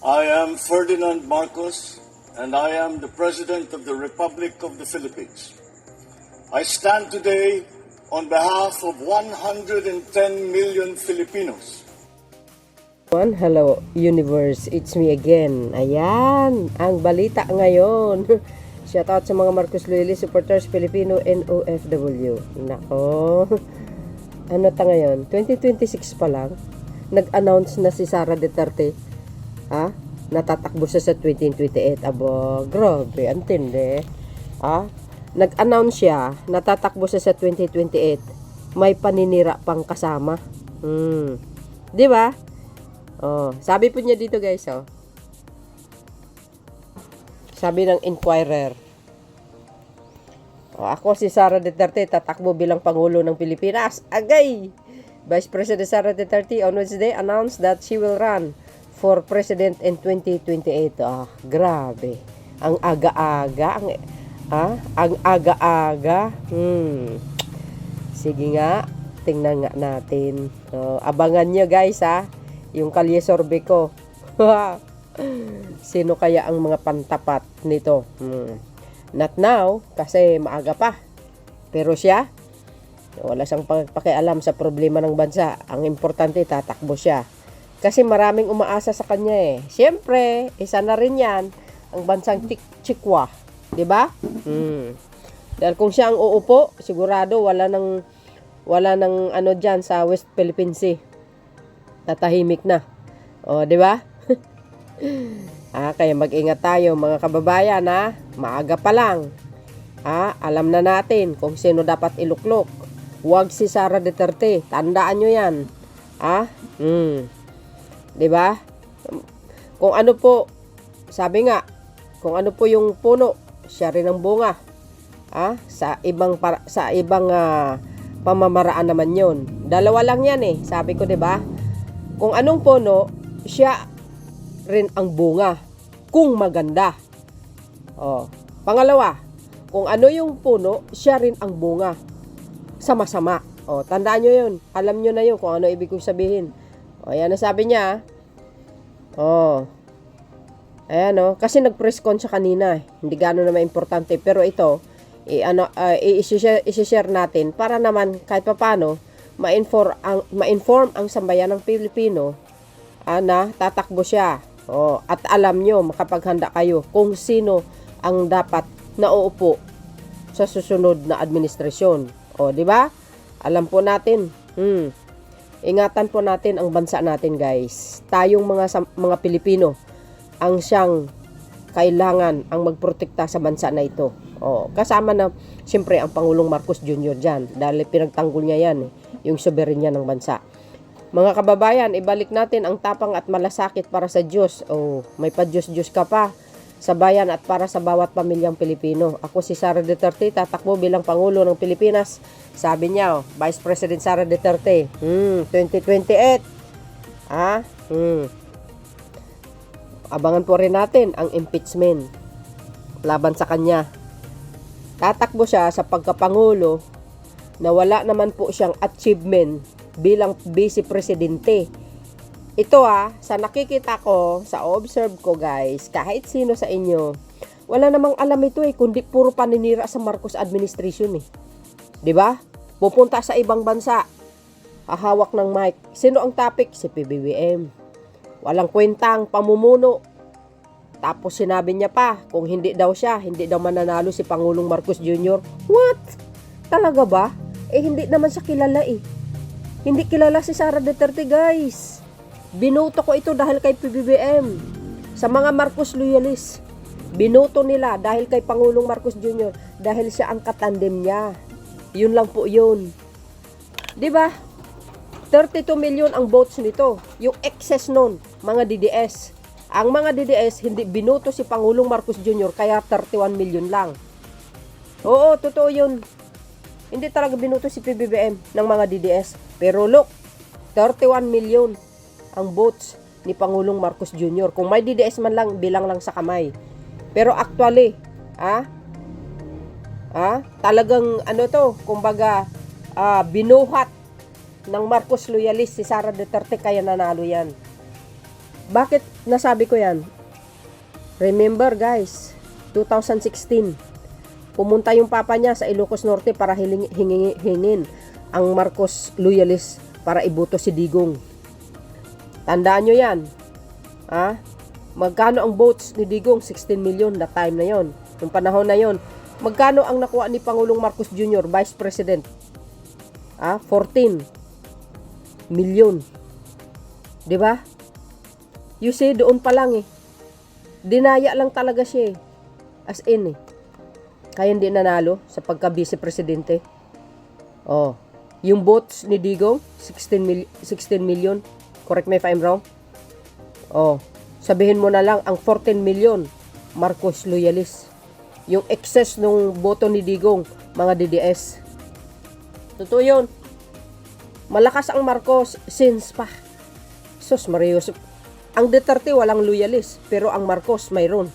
I am Ferdinand Marcos, and I am the President of the Republic of the Philippines. I stand today on behalf of 110 million Filipinos. Hello universe, it's me again. Ayan, ang balita ngayon. Shoutout sa mga Marcos Loyalist supporters Filipino and OFW. Nako. Ano ta ngayon? 2026 pa lang. Nag-announce na si Sara Duterte. Natatakbo siya sa 2028. Abo, grabe, antindi. Nag-announce siya, natatakbo siya sa 2028. May paninira pang kasama. Di ba? Sabi po niya dito guys, sabi ng Inquirer, ako si Sara Duterte, tatakbo bilang Pangulo ng Pilipinas. Agay! Vice President Sara Duterte on Wednesday announced that she will run for President in 2028. Grabe. Ang aga-aga. Ang aga-aga. Sige nga, tingnan nga natin. Abangan nyo guys yung Kalye Sorbe ko. Sino kaya ang mga pantapat nito? Not now, kasi maaga pa. Pero siya, wala siyang pakialam sa problema ng bansa. Ang importante, tatakbo siya. Kasi maraming umaasa sa kanya Siyempre, isa na rin yan, ang bansang Chikwa. Diba? Dahil kung siya ang uupo, sigurado wala nang ano dyan sa West Philippine Sea. Tatahimik na. Diba? Kaya mag-ingat tayo mga kababayan maaga pa lang. Alam na natin kung sino dapat iluklok. Huwag si Sara Duterte. Tandaan nyo yan. Diba? Kung ano po, sabi nga, kung ano po yung puno, siya rin ang bunga. Sa ibang pamamaraan naman yun. Dalawa lang yan sabi ko, diba? Kung anong puno, siya rin ang bunga. Kung maganda. Pangalawa, kung ano yung puno, siya rin ang bunga. Sama-sama. Tandaan nyo yun. Alam nyo na yun kung ano ibig kong sabihin. Yan ang sabi niya. Ayan kasi nag-press con siya kanina. Hindi gano'n naman importante. Pero ito, i-share natin para naman kahit papano ma-inform ang sambayan ng Pilipino na tatakbo siya. At alam nyo, makapaghanda kayo kung sino ang dapat nauupo sa susunod na administrasyon. Di ba? Alam po natin. Ingatan po natin ang bansa natin, guys. Tayong mga Pilipino ang siyang kailangan ang magprotekta sa bansa na ito. Kasama na siyempre ang Pangulong Marcos Jr. dyan dahil pinagtanggol niya yan, yung soberenya ng bansa. Mga kababayan, ibalik natin ang tapang at malasakit para sa Diyos. May pa-Diyos-Diyos ka pa sa bayan at para sa bawat pamilyang Pilipino. Ako si Sara Duterte, tatakbo bilang Pangulo ng Pilipinas. Sabi niya, Vice President Sara Duterte, 2028. Abangan po rin natin ang impeachment laban sa kanya. Tatakbo siya sa pagkapangulo na wala naman po siyang achievement bilang Vice Presidente. Ito sa nakikita ko, sa observe ko guys, kahit sino sa inyo, wala namang alam ito kundi puro paninira sa Marcos administration 'Di ba? Pupunta sa ibang bansa, hahawak ng mic. Sino ang topic? Si PBBM. Walang kwentang pamumuno. Tapos sinabi niya pa, kung hindi daw siya, hindi daw mananalo si Pangulong Marcos Jr. What? Talaga ba? Hindi naman siya kilala Hindi kilala si Sara Duterte guys. Binoto ko ito dahil kay PBBM. Sa mga Marcos Loyalist, binoto nila dahil kay Pangulong Marcos Jr. Dahil siya ang katandem niya. Yun lang po yun. Diba? 32 million ang votes nito. Yung excess nun, mga DDS. Ang mga DDS, hindi binoto si Pangulong Marcos Jr. kaya 31 million lang. Oo, totoo yun. Hindi talaga binoto si PBBM ng mga DDS. Pero look, 31 million ang votes ni Pangulong Marcos Jr. Kung may DDS man lang, bilang lang sa kamay. Pero actually, talagang kumbaga, binuhat ng Marcos Loyalist si Sara Duterte kaya nanalo yan. Bakit nasabi ko yan? Remember guys, 2016, pumunta yung papa niya sa Ilocos Norte para hingin ang Marcos loyalist para iboto si Digong. Tandaan nyo yan. Magkano ang votes ni Digong? 16 million na time na yon. Yung panahon na yon. Magkano ang nakuha ni Pangulong Marcos Jr., Vice President? 14 million. 'Di ba? You see, doon pa lang dinaya lang talaga siya as in kaya hindi nanalo sa pagka-vice presidente. Yung votes ni Digong 16 million. Correct me if I'm wrong. Sabihin mo na lang ang 14 million Marcos loyalist. Yung excess nung boto ni Digong, mga DDS. Totoo yun. Malakas ang Marcos since pa. Sus Marios. Ang Duterte walang loyalist, pero ang Marcos mayroon.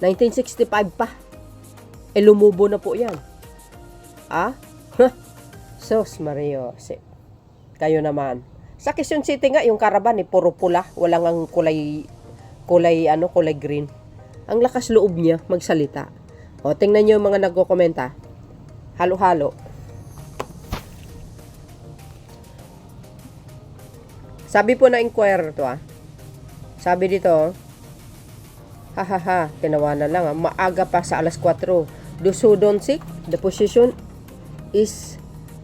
1965 pa. Lumubo na po yan. Sus Marios. Kayo naman. Sa Quezon City nga, yung Caravan puro pula. Walang ang kulay green. Ang lakas loob niya magsalita. Tingnan niyo yung mga nagko-komenta. Halo-halo. Sabi po na inquirer to Sabi dito, tinawanan lang maaga pa sa alas 4. Those who don't seek the position is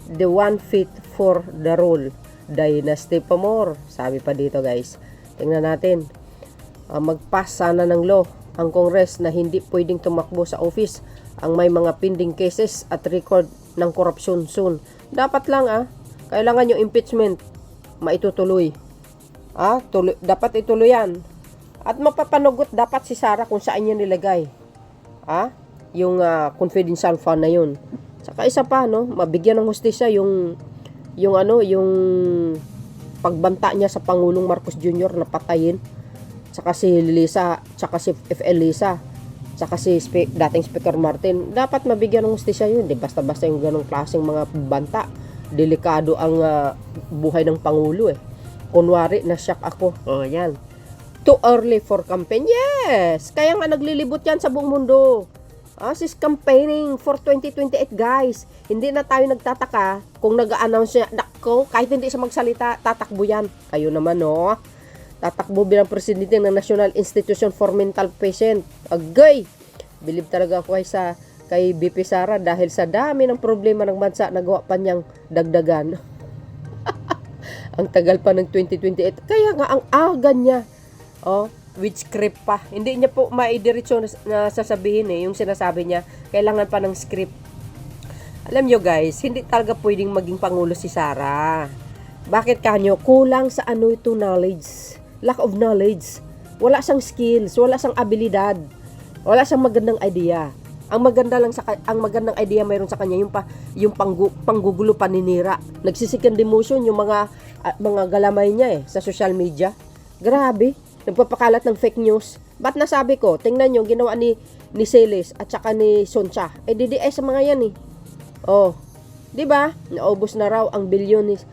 the one fit for the role. Dynasty pa more. Sabi pa dito guys. Tingnan natin. Mag-pass sana ng law ang Congress na hindi pwedeng tumakbo sa office ang may mga pending cases at record ng korupsyon soon. Dapat lang kailangan yung impeachment maitutuloy. Dapat ituloy yan. At mapapanugot dapat si Sara kung saan niya nilagay. Yung confidential fund na yun. Saka isa pa, mabigyan ng hustisya yung pagbanta niya sa Pangulong Marcos Jr. na patayin. Saka si Lisa, saka si FL Lisa, saka si dating Speaker Martin. Dapat mabigyan ng hustisya yun. Di basta-basta yung ganong klaseng mga banta. Delikado ang buhay ng Pangulo Kunwari, na-shock ako. Yan. Too early for campaign. Yes! Kaya nga naglilibot yan sa buong mundo. She's campaigning for 2028, guys. Hindi na tayo nagtataka kung nag-a-announce niya. Nako, kahit hindi siya magsalita, tatakbo yan. Kayo naman, tatakbo bilang presidente ng National Institution for Mental Patient. Agay! Believe talaga ako kay BP Sara dahil sa dami ng problema ng bansa, nagawa pa niyang dagdagan. Ang tagal pa ng 2028. Kaya nga, ang aga niya. With script pa. Hindi niya po maidiretso na sasabihin yung sinasabi niya. Kailangan pa ng script. Alam nyo guys, hindi talaga pwedeng maging Pangulo si Sara. Bakit kanyo? Kulang sa ito knowledge. Lack of knowledge. Wala siyang skills. Wala siyang abilidad. Wala siyang magandang idea. Ang magandang idea mayroon sa kanya yung panggugulo paninira. Nagsisikan demotion yung mga galamay niya sa social media. Grabe, nagpapakalat ng fake news. Ba't nasabi ko? Tingnan niyo ginawa ni Celis at saka ni Soncha. DDS sa mga yan 'di ba? Naubos na raw ang bilyones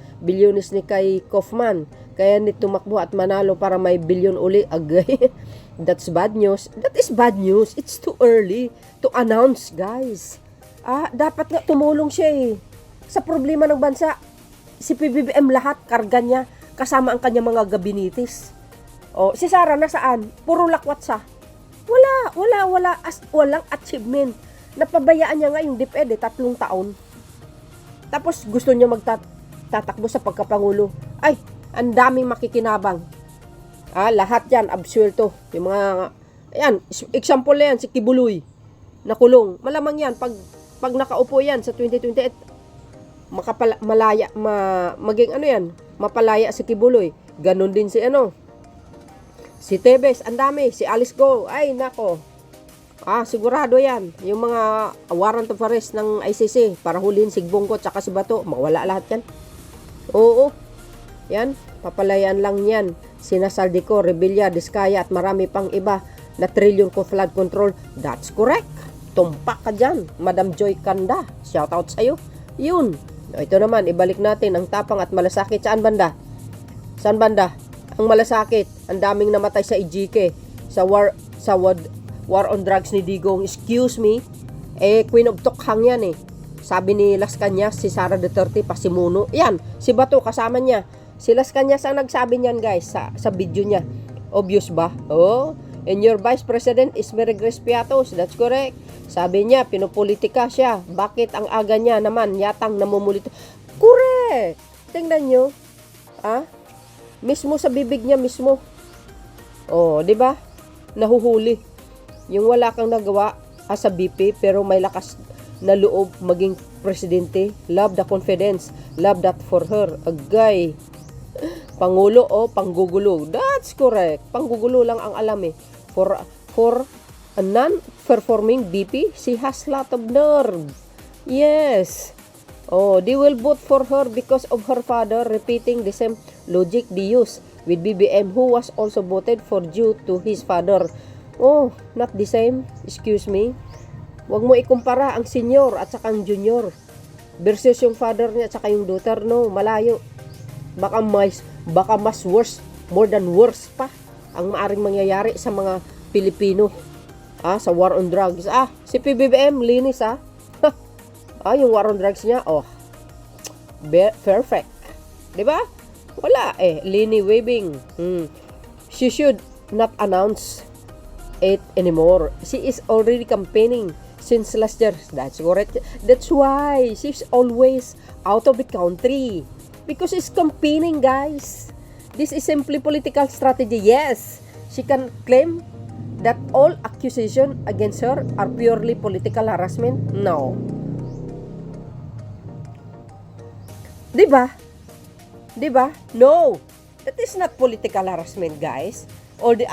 ni kay Kaufman. Kaya ni tumakbo at manalo para may bilyon uli. Agay. That's bad news. That is bad news. It's too early to announce, guys. Dapat nga tumulong siya sa problema ng bansa. Si PBBM lahat, karga niya, kasama ang kanyang mga gabinitis. Si Sara nasaan? Puro lakwat sa. Walang achievement. Napabayaan niya nga yung DepEd 3 taon. Tapos gusto niya magtatakbo sa pagkapangulo. Ay, ang daming makikinabang. Lahat yan, absuelto. Yung mga, example yan, si Kibuloy, nakulong. Malamang yan, pag nakaupo yan sa 2028, mapalaya si Kibuloy. Ganon din si Tebes, ang dami, si Alice Go, ay nako. Sigurado yan. Yung mga warrant of arrest ng ICC para hulihin si Bongo at si Bato, mawala lahat yan. Oo. Yan, papalayan lang yan. Sina Saldico, Rebilla, Diskaya at marami pang iba na trillion ko flood control. That's correct. Tumpak ka dyan, Madam Joy Kanda. Shout out sa'yo. Yun. Ito naman, ibalik natin ang tapang at malasakit. Saan banda? Ang malasakit, ang daming namatay sa Ijike, war on drugs ni Digong. Excuse me, Queen of Tokhang yan eh. Sabi ni Las Cañas, si Sara Duterte, pasimuno. Yan, si Bato kasama niya. Si Las Cañas ang nagsabi niyan guys, sa video niya. Obvious ba? Oh, and your Vice President is Marigres Piatos. That's correct. Sabi niya, pinupolitika siya. Bakit ang aga niya naman, yatang namumulito? Correct! Tingnan nyo. Mismo sa bibig niya mismo. Oh, di ba? Nahuhuli. Yung wala kang nagawa as a BP, pero may lakas na loob maging presidente. Love the confidence. Love that for her. Agay. Pangulo o panggugulo. That's correct. Panggugulo lang ang alam eh. For a non-performing BP, she has lot of nerve. Yes. Oh, they will vote for her because of her father repeating the same logic they use with BBM who was also voted for due to his father. Oh, not the same. Excuse me. Huwag mo ikumpara ang senior at saka ang junior versus yung father niya at saka yung daughter. No, malayo. Baka mas worse, more than worse pa ang maaring mangyayari sa mga Pilipino sa war on drugs. Si PBBM linis yung war on drugs niya, perfect. 'Di ba? Wala Lini waving. She should not announce it anymore. She is already campaigning since last year. That's correct. That's why she's always out of the country. Because she's campaigning, guys. This is simply political strategy. Yes, she can claim that all accusations against her are purely political harassment. No. Diba? No. That is not political harassment, guys. All the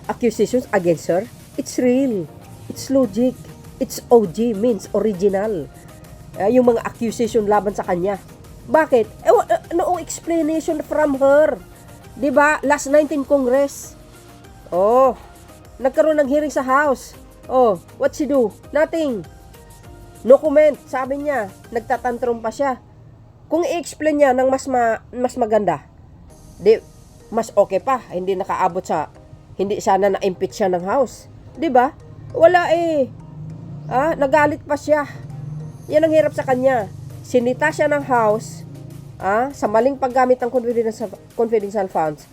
accusations against her, it's real. It's logic. It's OG, means original. Yung mga accusation laban sa kanya. Bakit? No explanation from her. 'Di ba? Last 19 Congress. Nagkaroon ng hearing sa House. What she do? Nothing. No comment, sabi niya. Nagtatantrum pa siya. Kung i-explain niya ng mas maganda, mas okay pa. Hindi nakaabot hindi sana na-impeach siya ng House. 'Di ba? Wala nagalit pa siya. Yan ang hirap sa kanya. Sinita siya ng House sa maling paggamit ng confidential funds.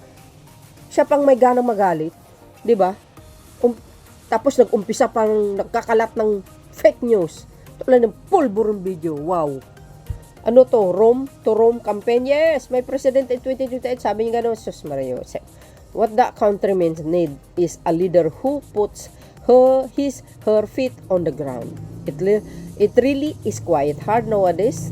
Siya pang may ganang magalit, 'di ba? Tapos nag-umpisa pang nagkakalat ng fake news. Tulad ng pulburong video. Wow. Ano to? Rome to Rome campaign? Yes, may president in 2028. Sabi niya gano'n, Sus Mario. What the countrymen need is a leader who puts her feet on the ground. It really is quite hard nowadays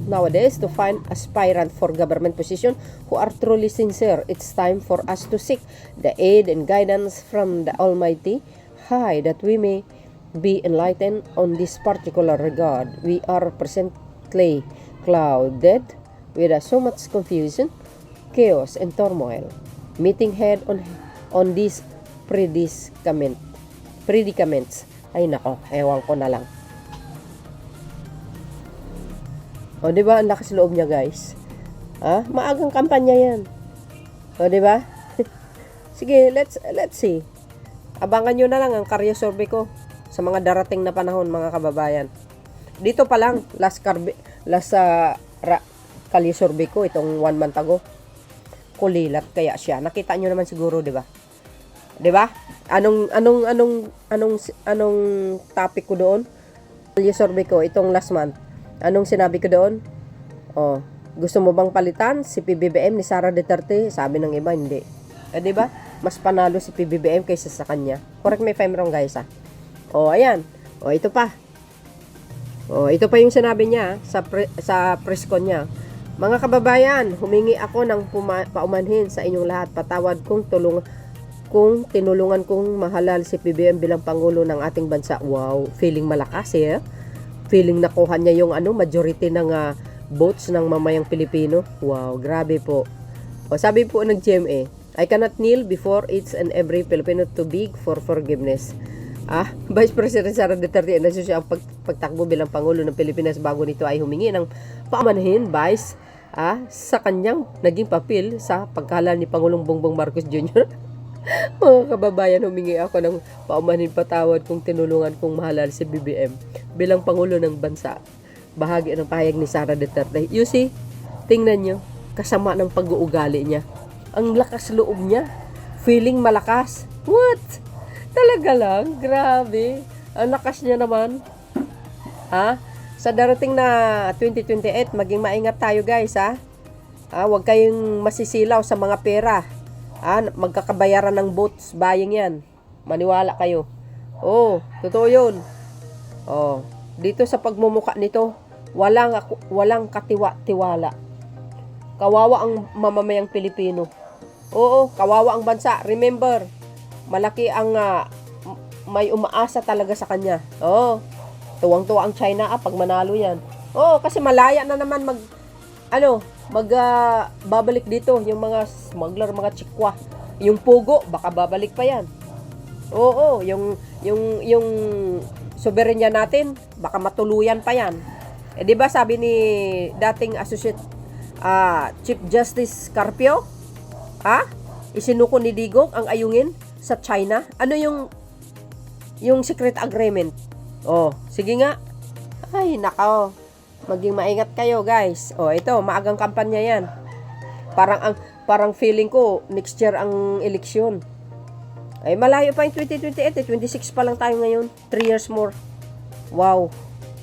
to find aspirant for government position who are truly sincere. It's time for us to seek the aid and guidance from the Almighty High that we may be enlightened on this particular regard. We are presently clouded with so much confusion, chaos, and turmoil. Meeting head on these predicaments. Ay nako, ewan ko na lang. Di ba? Ang lakas loob niya, guys. Maagang kampanya yan. Di ba? Sige, let's see. Abangan nyo na lang ang career survey ko sa mga darating na panahon, mga kababayan. Dito pa lang, last career survey ko, itong 1 month ago. Kulilat kaya siya. Nakita nyo naman siguro, di ba? Di ba? Anong topic ko doon? Career survey ko, itong last month. Anong sinabi ko doon? Gusto mo bang palitan si PBBM ni Sara Duterte? Sabi ng iba, hindi. Di ba? Mas panalo si PBBM kaysa sa kanya. Correct me if I'm wrong, guys, ayan. Ito pa. Ito pa yung sinabi niya sa press con niya. Mga kababayan, humingi ako ng paumanhin sa inyong lahat. Patawad kung tinulungan kong mahalal si PBBM bilang Pangulo ng ating bansa. Wow, feeling malakas Feeling nakuha niya yung majority ng votes ng mamayang Pilipino. Wow, grabe po. Sabi po ng GMA, I cannot kneel before each and every Filipino to beg for forgiveness. Vice President Sara Duterte na siya ang pagtakbo bilang Pangulo ng Pilipinas bago nito ay humingi ng paumanhin, Vice. sa kanyang naging papel sa pagkahalan ni Pangulong Bongbong Marcos Jr. Mga kababayan, humingi ako ng paumanhin patawad kung tinulungan kong mahalal si BBM bilang Pangulo ng bansa. Bahagi ng pahayag ni Sara Duterte. You see, tingnan nyo, kasama ng pag-uugali niya. Ang lakas loob niya. Feeling malakas. What? Talaga lang? Grabe. Ang lakas niya naman. Sa darating na 2028, maging maingat tayo guys, huwag kayong masisilaw sa mga pera. Magkakabayaran ng votes buying yan. Maniwala kayo. Totoo yun. Dito sa pagmumuka nito, walang katiwa-tiwala. Kawawa ang mamamayang Pilipino. Kawawa ang bansa. Remember, malaki ang may umaasa talaga sa kanya. Tuwang-tuwa ang China pag manalo yan. Kasi malaya na naman babalik dito yung mga smuggler, mga chikwa. Yung pugo, baka babalik pa yan. Yung soberenya natin, baka matuluyan pa yan. Di ba sabi ni dating Associate Chief Justice Carpio, isinuko ni Digong ang ayungin sa China. Ano yung secret agreement? Sige nga. Ay, nakaw. Maging maingat kayo, guys. Ito, maagang kampanya yan. Parang feeling ko, next year ang eleksyon. Ay, malayo pa yung 2028, 26 pa lang tayo ngayon. 3 years more. Wow.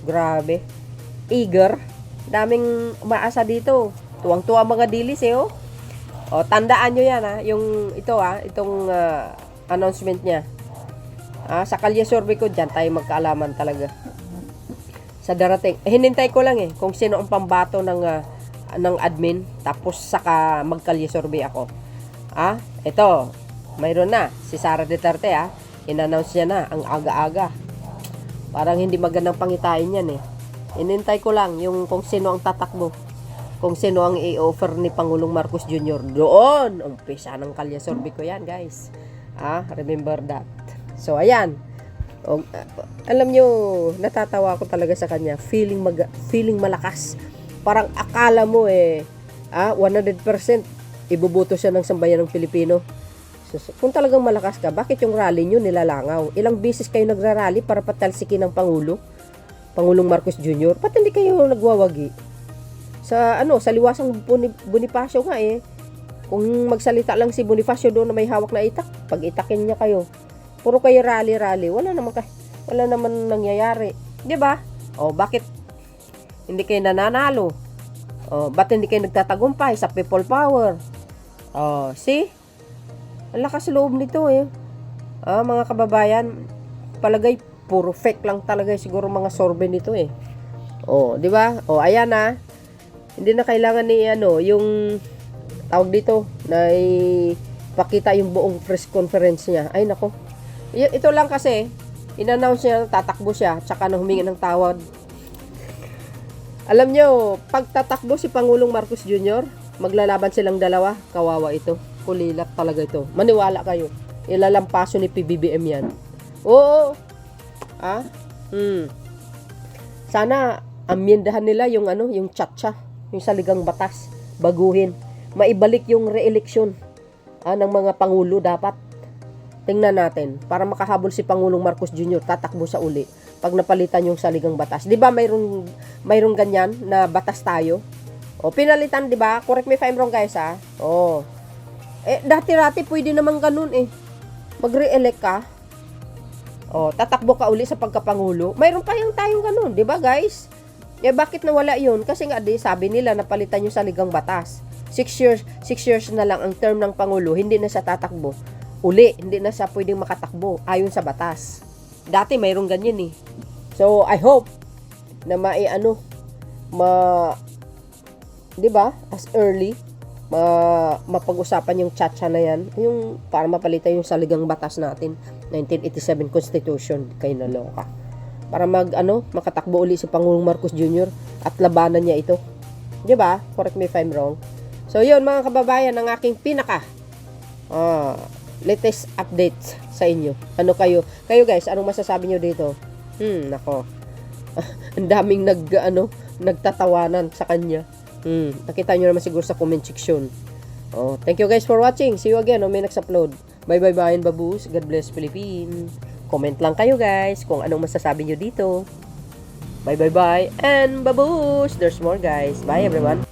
Grabe. Eager. Daming umaasa dito. Tuwang-tuwa mga dilis, tandaan nyo yan, itong announcement niya. Sa kalye survey ko, dyan tayo magkaalaman talaga. Sa darating. Hinintay ko lang kung sino ang pambato ng admin. Tapos saka magkalye survey ako. Ito. Mayroon na. Si Sara Duterte, in-announce niya na ang aga-aga. Parang hindi magandang pangitain yan Hinintay ko lang yung kung sino ang tatakbo. Kung sino ang i-offer ni Pangulong Marcos Jr. Doon. Umpisa ng kalye survey ko yan, guys. Remember that. So, ayan. Alam nyo, natatawa ako talaga sa kanya. Feeling malakas. Parang akala mo 100% ibubuto siya ng sambayan ng Pilipino. So, kung talagang malakas ka, bakit yung rally nyo nilalangaw? Ilang beses kayo nagrarally para patalsikin ng Pangulong Marcos Jr. Ba't hindi kayo nagwawagi? Sa liwasang Bonifacio nga Kung magsalita lang si Bonifacio doon na may hawak na itak, pag itakin niya kayo. Puro kayo rally, wala naman nangyayari, 'di ba? Bakit hindi kayo nananalo? Bakit hindi kayo nagtatagumpay sa people power? See? Ang lakas loob nito mga kababayan, palagay puro fake lang talaga siguro mga sorbe nito 'di ba? Ayan na. Hindi na kailangan ni yung tawag dito na ipakita yung buong press conference niya. Ay nako. Ito lang kasi, in-announce niya, tatakbo siya, tsaka na humingi ng tawad. Alam nyo, pag tatakbo si Pangulong Marcos Jr., maglalaban silang dalawa, kawawa ito. Kulilat talaga ito. Maniwala kayo. Ilalampaso ni PBBM yan. Sana, amyendahan nila yung tsa-tsa, yung saligang batas, baguhin. Maibalik yung re-election ng mga Pangulo dapat. Tingnan natin, para makahabol si Pangulong Marcos Jr., tatakbo sa uli pag napalitan yung saligang batas. 'Di ba mayroong ganyan na batas tayo? Pinalitan, 'di ba? Correct me if I'm wrong, guys, dati-dati pwede naman ganun Magre-elect ka. Tatakbo ka uli sa pagkapangulo. Mayroon pa yung tayong ganun, 'di ba, guys? Bakit nawala 'yun? Kasi nga sabi nila napalitan yung saligang batas. 6 years na lang ang term ng pangulo, hindi na siya tatakbo. Uli, hindi na siya pwedeng makatakbo ayon sa batas. Dati mayroong ganyan So, I hope na di ba, as early, mapag-usapan yung tsa-tsa na yan, yung para mapalitan yung saligang batas natin, 1987 Constitution, kayo naloka. Para makatakbo uli si Pangulong Marcos Jr. at labanan niya ito. Di ba? Correct me if I'm wrong. So, yun mga kababayan, ang aking latest update sa inyo. Kayo guys, anong masasabi nyo dito? Nako. Ang daming nagtatawanan sa kanya. Nakita nyo naman siguro sa comment section. Oh, thank you guys for watching. See you again on my next upload. Bye bye bye and baboos. God bless Philippines. Comment lang kayo guys kung anong masasabi nyo dito. Bye bye bye and baboos. There's more guys. Bye everyone.